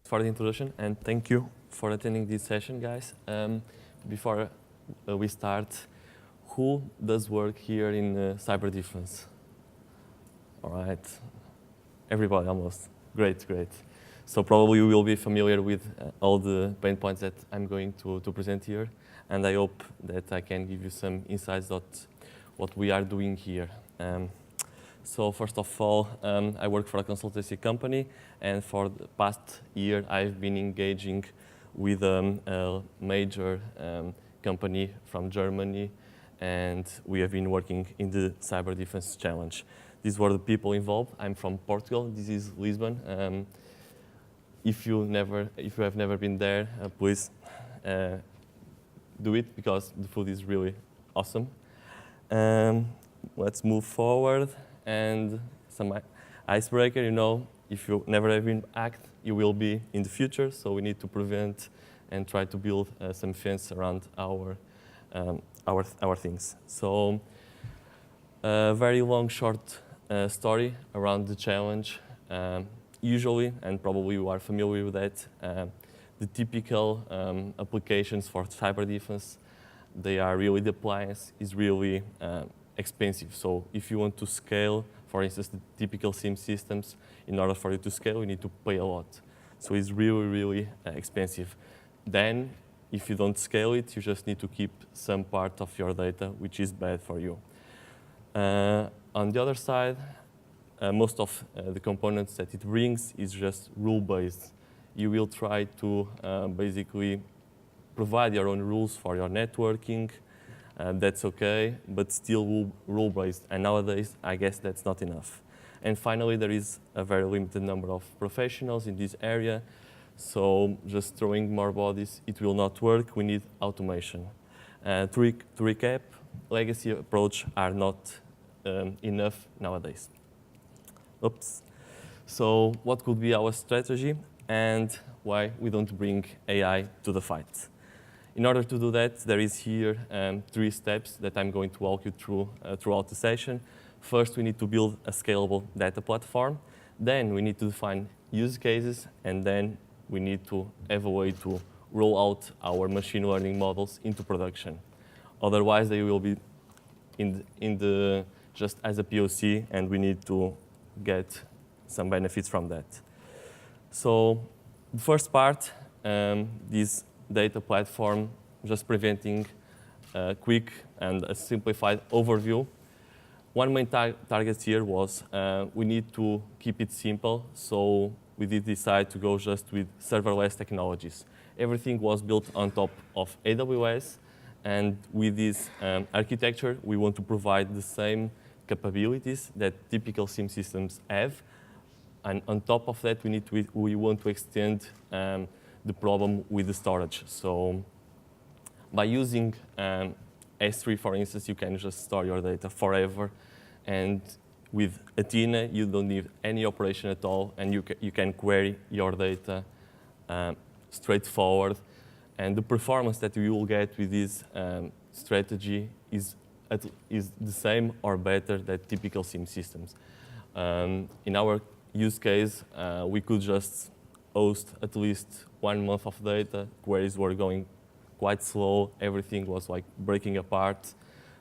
for the introduction, and thank you for attending this session, guys. Before we start, who does work here in cyber defense? All right, everybody almost. Great, great. So probably you will be familiar with all the pain points that I'm going to present here, and I hope that I can give you some insights on what we are doing here. So first of all, I work for a consultancy company, and for the past year, I've been engaging with a major company from Germany, and we have been working in the cyber defense challenge. These were the people involved. I'm from Portugal. This is Lisbon. If you have never been there, please do it because the food is really awesome. Let's move forward. And some icebreaker, if you never have been hacked, you will be in the future. So we need to prevent and try to build some fence around our things. So a very long, short story around the challenge. Usually, and probably you are familiar with that, the typical applications for cyber defense, they are really, the appliance is really expensive. So if you want to scale, for instance, the typical SIEM systems, in order for you to scale, you need to pay a lot. So it's really, really expensive. Then, if you don't scale it, you just need to keep some part of your data, which is bad for you. On the other side, most of the components that it brings is just rule-based. You will try to basically provide your own rules for your networking. That's okay, but still rule-based. And nowadays, I guess that's not enough. And finally, there is a very limited number of professionals in this area. So just throwing more bodies, it will not work. We need automation. To recap, legacy approach are not enough nowadays. Oops. So what could be our strategy and why we don't bring AI to the fight? In order to do that, there is here 3 steps that I'm going to walk you through throughout the session. First, we need to build a scalable data platform. Then we need to define use cases, and then we need to have a way to roll out our machine learning models into production. Otherwise, they will be just as a POC, and we need to get some benefits from that. So the first part, this data platform, just preventing a quick and a simplified overview. One main target here was we need to keep it simple, so we did decide to go just with serverless technologies. Everything was built on top of AWS, and with this architecture, we want to provide the same capabilities that typical SIEM systems have. And on top of that, we want to extend the problem with the storage. So by using S3, for instance, you can just store your data forever. And with Athena, you don't need any operation at all, and you can query your data straightforward. And the performance that you will get with this strategy is the same or better than typical SIEM systems. In our use case, we could just host at least 1 month of data. Queries were going quite slow. Everything was like breaking apart.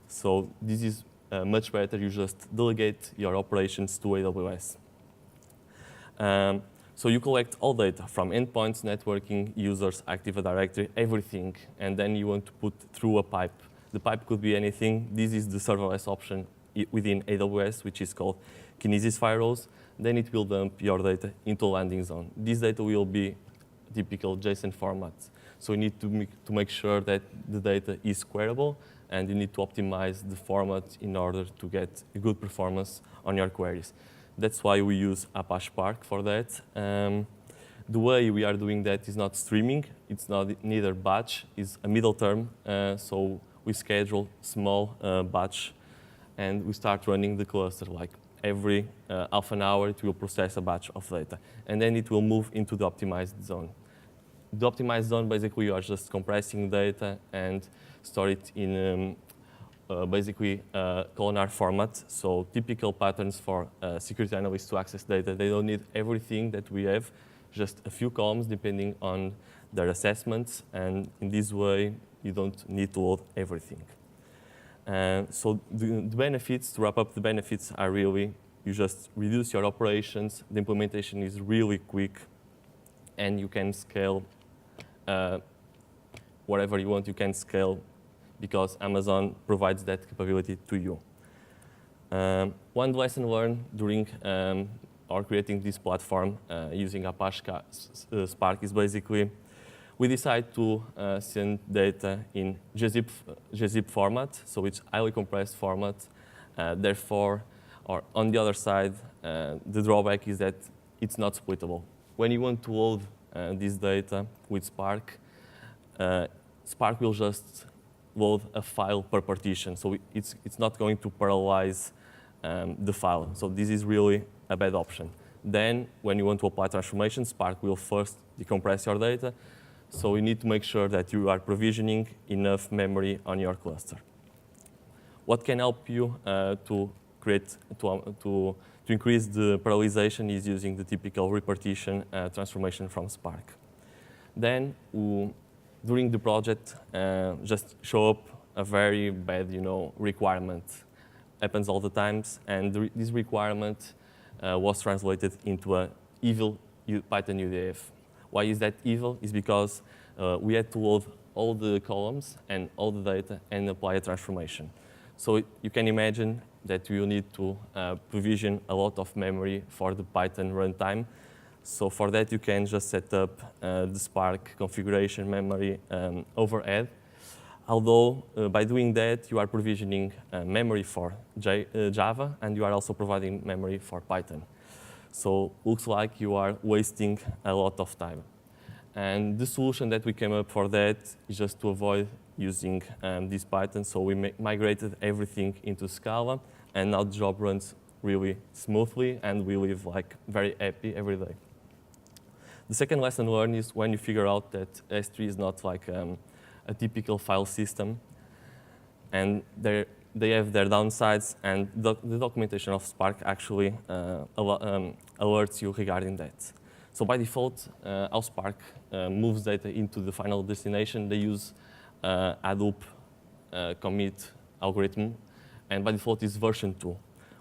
So this is much better. You just delegate your operations to AWS. So you collect all data from endpoints, networking, users, Active Directory, everything. And then you want to put through a pipe. The pipe could be anything. This is the serverless option within AWS, which is called Kinesis firewalls. Then it will dump your data into landing zone. This data will be typical JSON format. So you need to make sure that the data is queryable, and you need to optimize the format in order to get a good performance on your queries. That's why we use Apache Spark for that. The way we are doing that is not streaming. It's not neither batch. It's a middle term. So we schedule small batch, and we start running the cluster like every half an hour. It will process a batch of data, and then it will move into the optimized zone. The optimized zone, basically, you are just compressing data and store it in basically columnar format. So typical patterns for security analysts to access data. They don't need everything that we have, just a few columns depending on their assessments, and in this way, you don't need to load everything. So the benefits, to wrap up, the benefits are really, you just reduce your operations, the implementation is really quick, and you can scale whatever you want, you can scale because Amazon provides that capability to you. One lesson learned during or creating this platform using Apache Spark is basically we decide to send data in gzip format, so it's highly compressed format. Therefore, or on the other side, the drawback is that it's not splittable. When you want to load this data with Spark, Spark will just load a file per partition, so it's not going to parallelize the file. So this is really a bad option. Then, when you want to apply transformation, Spark will first decompress your data, so you need to make sure that you are provisioning enough memory on your cluster. What can help you to increase the parallelization is using the typical repartition transformation from Spark. Then, during the project, just show up a very bad, requirement. Happens all the times, and this requirement was translated into an evil Python UDF. Why is that evil? Is because we had to load all the columns and all the data and apply a transformation. So you can imagine that you need to provision a lot of memory for the Python runtime. So for that, you can just set up the Spark configuration memory overhead. Although by doing that, you are provisioning memory for Java, and you are also providing memory for Python. So looks like you are wasting a lot of time. And the solution that we came up for that is just to avoid using this Python. So we migrated everything into Scala, and now the job runs really smoothly, and we live like very happy every day. The second lesson learned is when you figure out that S3 is not like a typical file system, and they have their downsides, and the documentation of Spark actually alerts you regarding that. So by default, how Spark moves data into the final destination, they use Hadoop commit algorithm, and by default it's version 2.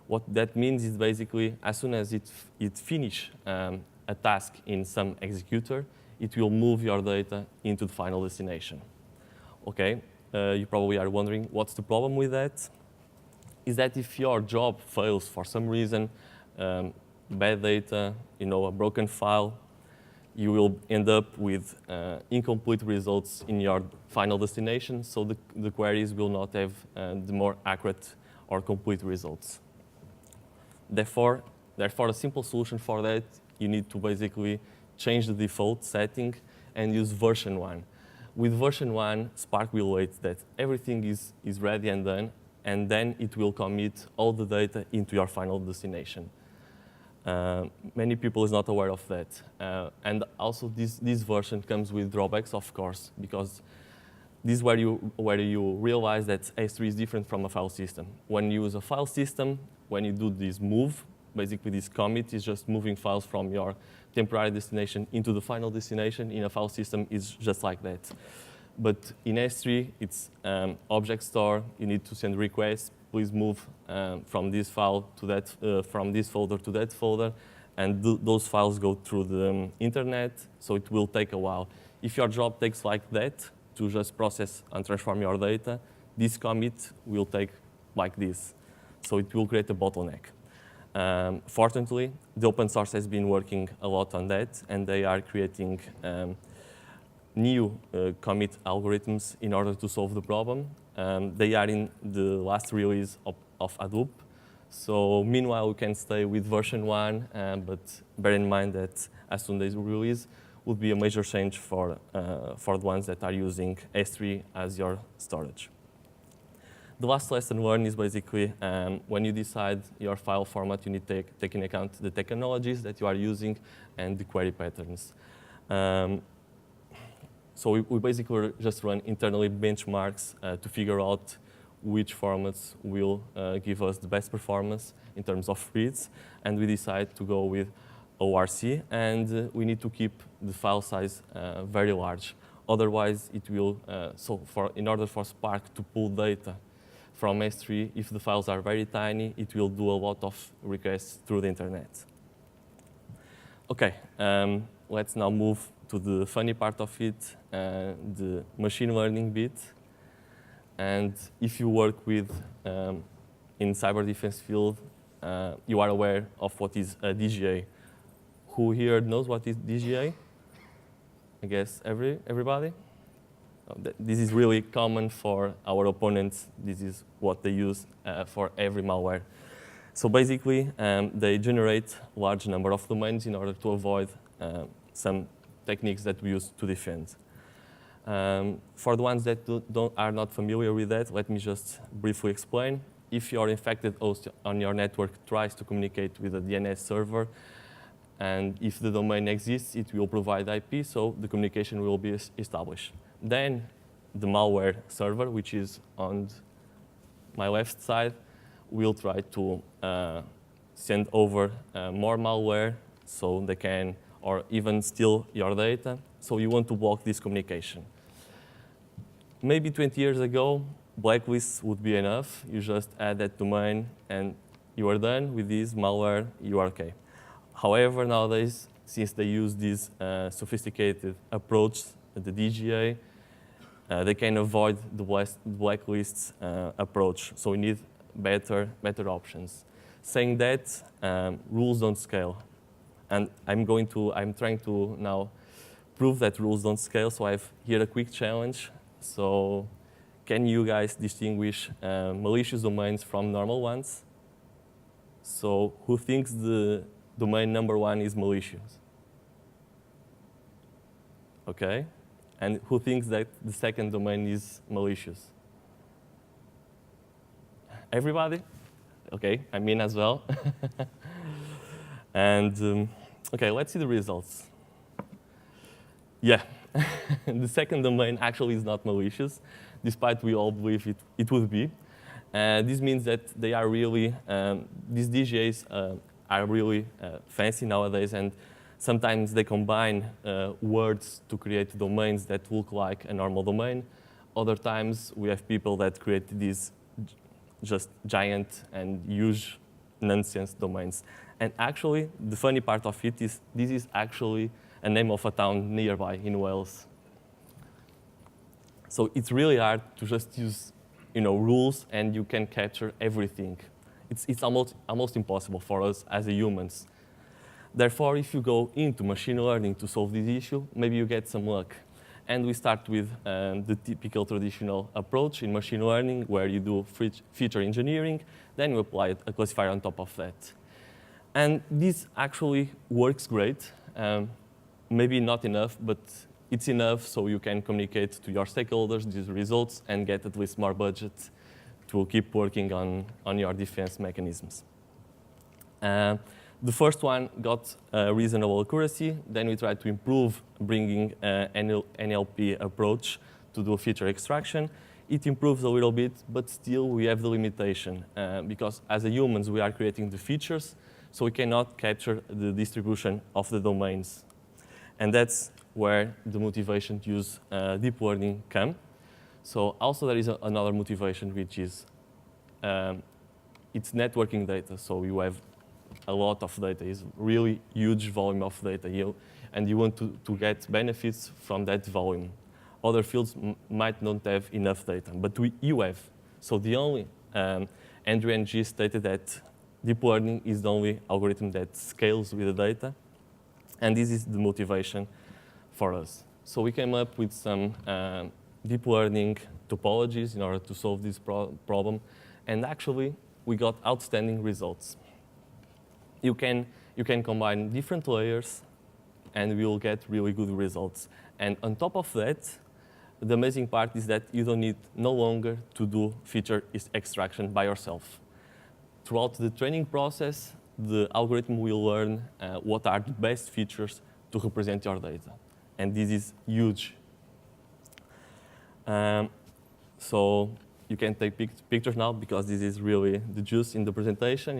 What that means is basically as soon as it finishes a task in some executor, it will move your data into the final destination. Okay, you probably are wondering what's the problem with that? Is that if your job fails for some reason, bad data, a broken file, you will end up with incomplete results in your final destination, so the queries will not have the more accurate or complete results. Therefore, a simple solution for that, you need to basically change the default setting and use version 1. With version 1, Spark will wait that everything is ready and done, and then it will commit all the data into your final destination. Many people is not aware of that. And also this version comes with drawbacks, of course, because this is where you realize that S3 is different from a file system. When you use a file system, when you do this move, basically this commit is just moving files from your temporary destination into the final destination. In a file system, it's just like that. But in S3, it's object store. You need to send requests. Please move from this file to that, from this folder to that folder, and those files go through the internet. So it will take a while. If your job takes like that to just process and transform your data, this commit will take like this. So it will create a bottleneck. Fortunately, the open source has been working a lot on that, and they are creating new commit algorithms in order to solve the problem. They are in the last release of Hadoop. So meanwhile, we can stay with version 1, but bear in mind that as soon as they release, would be a major change for the ones that are using S3 as your storage. The last lesson learned is basically when you decide your file format, you need to take into account the technologies that you are using and the query patterns. So we basically just run internally benchmarks to figure out which formats will give us the best performance in terms of reads, and we decide to go with ORC, and we need to keep the file size very large. Otherwise, it will, in order for Spark to pull data from S3, if the files are very tiny, it will do a lot of requests through the internet. OK, let's now move to the funny part of it, the machine learning bit. And if you work with, in cyber defense field, you are aware of what is a DGA. Who here knows what is DGA? I guess everybody? This is really common for our opponents. This is what they use for every malware. So basically, they generate a large number of domains in order to avoid some techniques that we use to defend. For the ones that are not familiar with that, let me just briefly explain. If your infected host on your network tries to communicate with a DNS server, and if the domain exists, it will provide IP, so the communication will be established. Then the malware server, which is on my left side, will try to send over more malware so they can, or even steal your data. So you want to block this communication. Maybe 20 years ago, blacklists would be enough. You just add that domain, and you are done with this malware. You are OK. However, nowadays, since they use this sophisticated approach, the DGA, they can avoid the blacklists approach. So we need better options. Saying that, rules don't scale. And I'm trying to now prove that rules don't scale. So I have here a quick challenge. So can you guys distinguish malicious domains from normal ones? So who thinks the domain number 1 is malicious? OK. And who thinks that the second domain is malicious? Everybody? OK, I mean as well. And OK, let's see the results. Yeah, the second domain actually is not malicious, despite we all believe it would be. This means that they are really, these DGAs are really fancy nowadays, and sometimes they combine words to create domains that look like a normal domain. Other times, we have people that create these just giant and huge nonsense domains. And actually, the funny part of it is this is actually a name of a town nearby in Wales. So it's really hard to just use rules, and you can capture everything. It's almost impossible for us as humans. Therefore, if you go into machine learning to solve this issue, maybe you get some luck. And we start with the typical traditional approach in machine learning, where you do feature engineering, then you apply a classifier on top of that. And this actually works great. Maybe not enough, but it's enough so you can communicate to your stakeholders these results and get at least more budget to keep working on your defense mechanisms. The first one got reasonable accuracy. Then we tried to improve, bringing an NLP approach to do feature extraction. It improves a little bit, but still we have the limitation. Because as humans, we are creating the features, so we cannot capture the distribution of the domains. And that's where the motivation to use deep learning comes. So also there is another motivation, which is it's networking data. So you have a lot of data. It's really huge volume of data. And you want to get benefits from that volume. Other fields might not have enough data, but you have. So the only, Andrew and G stated that deep learning is the only algorithm that scales with the data. And this is the motivation for us. So we came up with some deep learning topologies in order to solve this problem. And actually, we got outstanding results. You can combine different layers, and we will get really good results. And on top of that, the amazing part is that you don't need no longer to do feature extraction by yourself. Throughout the training process, the algorithm will learn what are the best features to represent your data. And this is huge. So you can take pictures now, because this is really the juice in the presentation,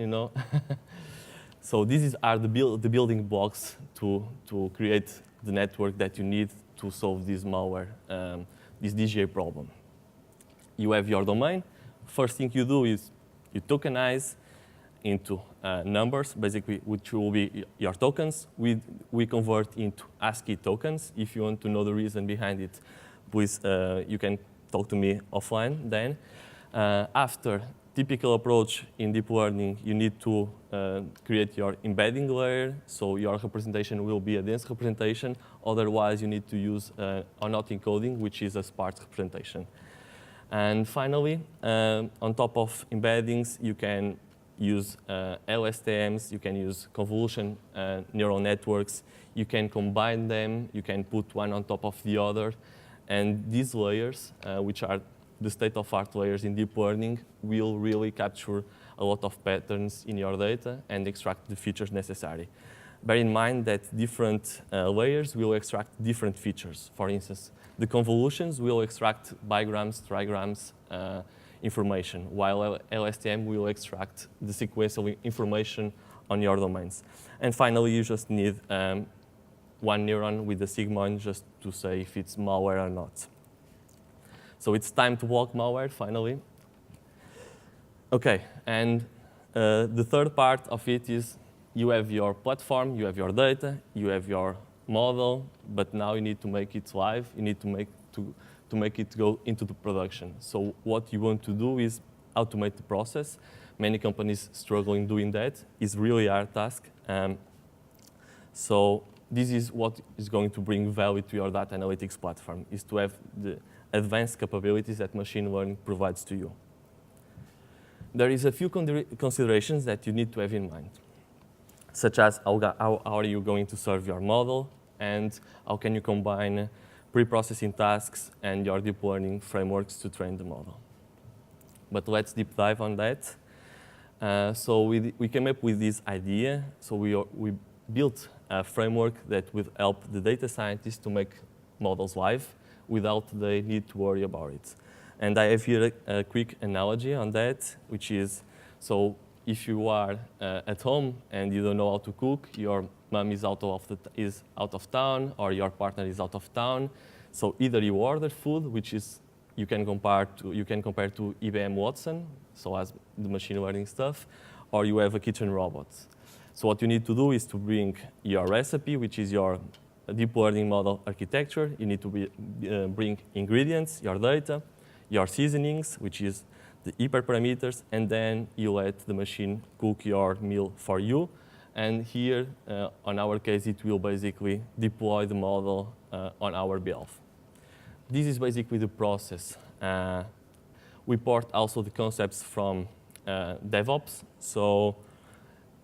So these are the building blocks to create the network that you need to solve this malware, this DGA problem. You have your domain. First thing you do is you tokenize into numbers, basically, which will be your tokens. We convert into ASCII tokens. If you want to know the reason behind it, please, you can talk to me offline then. After typical approach in deep learning, you need to create your embedding layer, so your representation will be a dense representation. Otherwise, you need to use or-not encoding, which is a sparse representation. And finally, on top of embeddings, you can use LSTMs, you can use convolution neural networks, you can combine them, you can put one on top of the other. And these layers, which are the state-of-art layers in deep learning, will really capture a lot of patterns in your data and extract the features necessary. Bear in mind that different layers will extract different features. For instance, the convolutions will extract bigrams, trigrams information, while LSTM will extract the sequential information on your domains. And finally, you just need one neuron with a sigmoid just to say if it's malware or not. So it's time to walk malware, finally. OK, and the third part of it is you have your platform, you have your data, you have your model, but now you need to make it live. You need to make it go into the production. So what you want to do is automate the process. Many companies struggling doing that. It's really a hard task. So this is what is going to bring value to your data analytics platform, is to have the advanced capabilities that machine learning provides to you. There is a few considerations that you need to have in mind, such as how are you going to serve your model, and how can you combine pre-processing tasks and your deep learning frameworks to train the model. But let's deep dive on that. So we came up with this idea. So we built a framework that would help the data scientists to make models live without they need to worry about it. And I have here a quick analogy on that, which is, so if you are at home and you don't know how to cook, your mom is out of town, or your partner is out of town. So either you order food, which is you can compare to IBM Watson, so as the machine learning stuff, or you have a kitchen robot. So what you need to do is to bring your recipe, which is your deep learning model architecture. You need to bring ingredients, your data, your seasonings, which is the hyperparameters, and then you let the machine cook your meal for you. And here, on our case, it will basically deploy the model on our behalf. This is basically the process. We port also the concepts from DevOps. So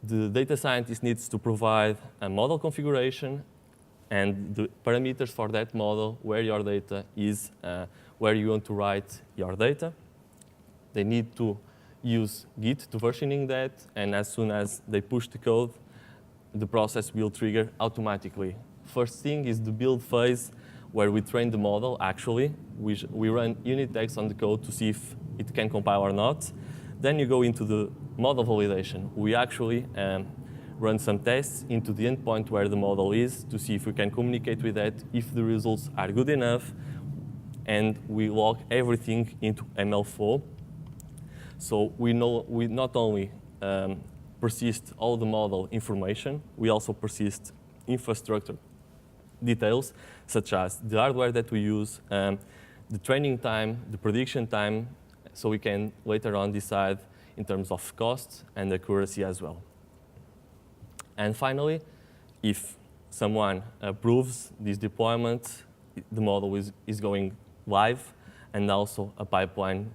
the data scientist needs to provide a model configuration and the parameters for that model, where your data is, where you want to write your data. They need to use Git to versioning that, and as soon as they push the code, the process will trigger automatically. First thing is the build phase, where we train the model, actually. We run unit tests on the code to see if it can compile or not. Then you go into the model validation. We actually run some tests into the endpoint where the model is to see if we can communicate with that, if the results are good enough, and we log everything into MLflow. So we not only persist all the model information, we also persist infrastructure details, such as the hardware that we use, the training time, the prediction time, so we can later on decide in terms of cost and accuracy as well. And finally, if someone approves this deployment, the model is going live, and also a pipeline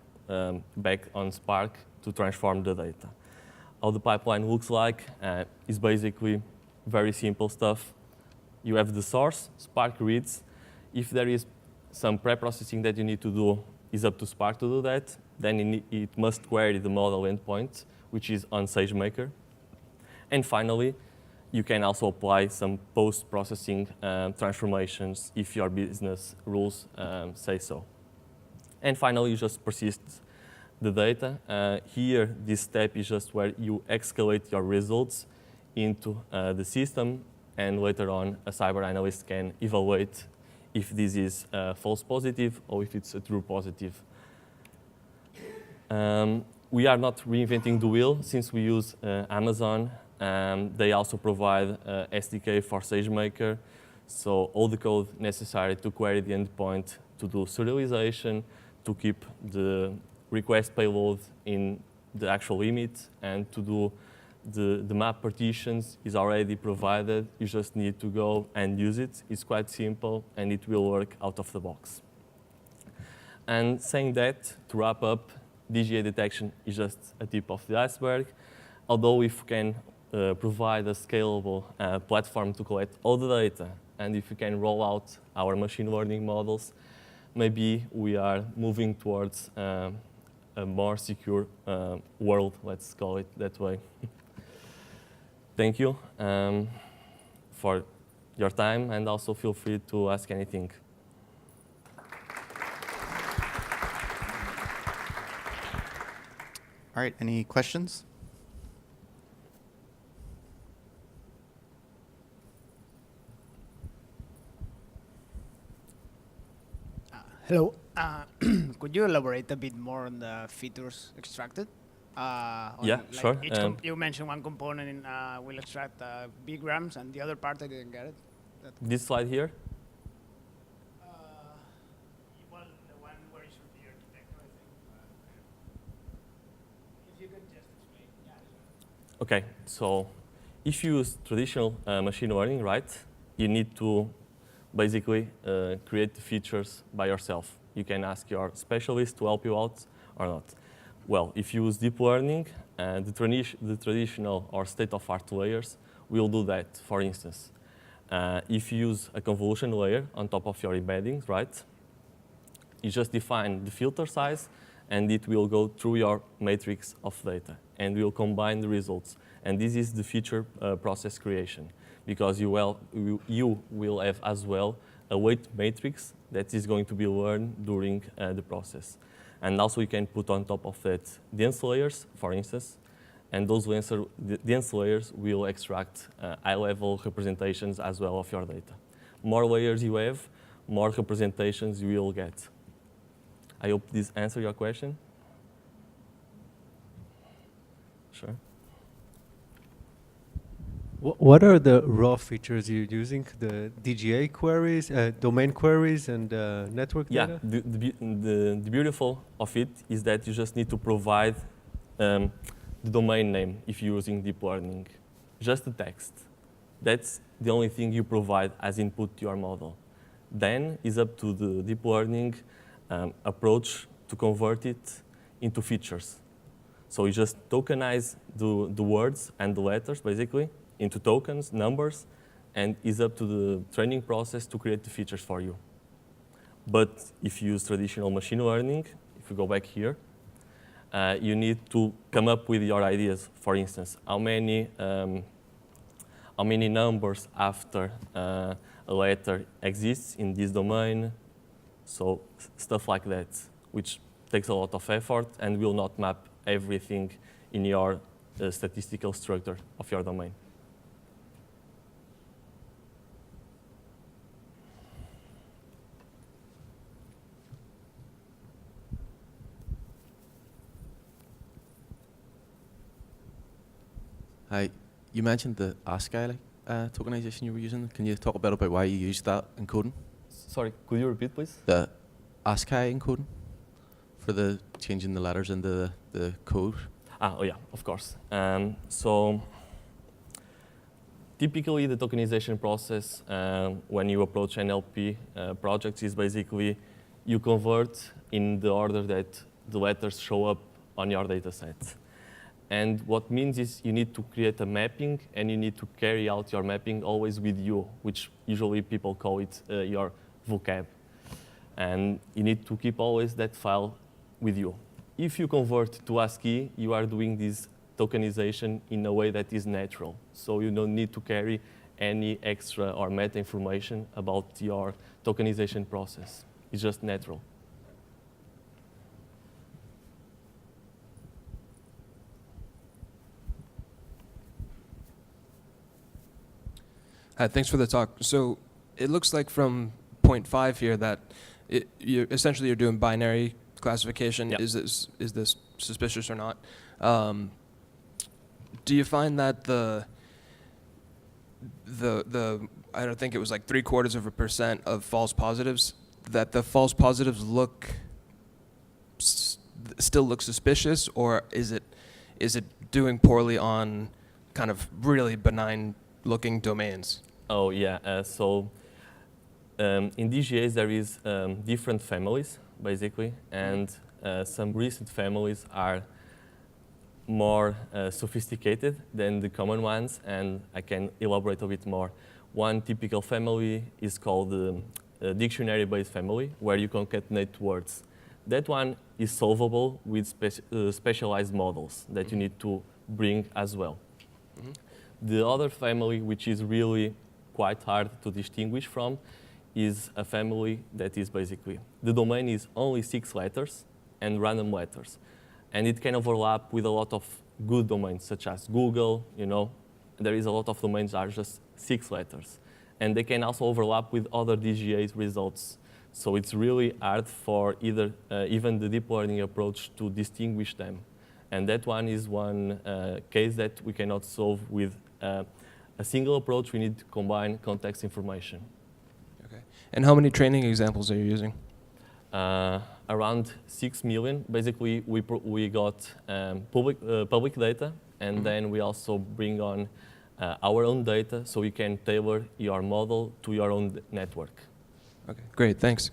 back on Spark to transform the data. How the pipeline looks like is basically very simple stuff. You have the source, Spark reads. If there is some pre-processing that you need to do, it's up to Spark to do that. Then it must query the model endpoint, which is on SageMaker. And finally, you can also apply some post-processing transformations if your business rules say so. And finally, you just persist the data. Here, this step is just where you escalate your results into the system, and later on, a cyber analyst can evaluate if this is false positive or if it's a true positive. We are not reinventing the wheel since we use Amazon. They also provide SDK for SageMaker, so all the code necessary to query the endpoint, to do serialization, to keep the request payload in the actual limit, and to do the map partitions is already provided. You just need to go and use it. It's quite simple, and it will work out of the box. And saying that, to wrap up, DGA detection is just a tip of the iceberg. Although if we can provide a scalable platform to collect all the data, and if we can roll out our machine learning models, maybe we are moving towards a more secure world, let's call it that way. Thank you for your time, and also feel free to ask anything. All right, any questions? Hello. Could you elaborate a bit more on the features extracted? Yeah, sure. You mentioned one component will extract bgrams, and the other part I didn't get it. This slide here? Well, the one where it should be architecture, I think. If you could just explain. Yeah. Okay, so if you use traditional machine learning, right, you need to basically create the features by yourself. You can ask your specialist to help you out or not. Well, if you use deep learning, the traditional or state-of-art layers will do that, for instance. If you use a convolution layer on top of your embeddings, right, you just define the filter size, and it will go through your matrix of data, and will combine the results. And this is the feature process creation, because you will have as well a weight matrix that is going to be learned during the process. And also you can put on top of that dense layers, for instance, and those dense layers will extract high-level representations as well of your data. More layers you have, more representations you will get. I hope this answers your question. Sure. What are the raw features you're using? The DGA queries, domain queries, and network data? Yeah, the beautiful of it is that you just need to provide the domain name if you're using deep learning. Just the text. That's the only thing you provide as input to your model. Then it's up to the deep learning approach to convert it into features. So you just tokenize the words and the letters, basically, into tokens, numbers, and it's up to the training process to create the features for you. But if you use traditional machine learning, if you go back here, you need to come up with your ideas. For instance, how many numbers after a letter exists in this domain? So stuff like that, which takes a lot of effort and will not map everything in your statistical structure of your domain. Hi, you mentioned the ASCII tokenization you were using. Can you talk a bit about why you used that encoding? Sorry, could you repeat, please? The ASCII encoding for the changing the letters into the code. Oh yeah, of course. So typically the tokenization process when you approach NLP projects is basically you convert in the order that the letters show up on your data set. And what means is you need to create a mapping, and you need to carry out your mapping always with you, which usually people call it your vocab. And you need to keep always that file with you. If you convert to ASCII, you are doing this tokenization in a way that is natural. So you don't need to carry any extra or meta information about your tokenization process. It's just natural. Hi, thanks for the talk. So it looks like from point 5 here that essentially you're doing binary classification. Yep. Is this suspicious or not? Do you find that the I don't think it was like 0.75% of false positives, that the false positives still look suspicious, or is it doing poorly on kind of really benign looking domains? Oh yeah. In DGAs there is different families basically, and some recent families are more sophisticated than the common ones, and I can elaborate a bit more. One typical family is called the dictionary-based family, where you concatenate words. That one is solvable with specialized models that you need to bring as well. Mm-hmm. The other family, which is really quite hard to distinguish from, is a family that is basically, the domain is only 6 letters and random letters. And it can overlap with a lot of good domains, such as Google, you know. There is a lot of domains that are just 6 letters. And they can also overlap with other DGA results. So it's really hard for even the deep learning approach to distinguish them. And that one is one case that we cannot solve with a single approach. We need to combine context information. Okay. And how many training examples are you using? Around 6 million. Basically, we got public data, and then we also bring on our own data, so you can tailor your model to your own network. Okay, great, thanks.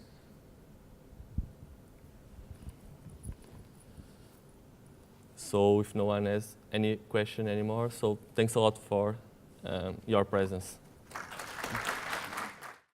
So if no one has any question anymore, so thanks a lot for your presence.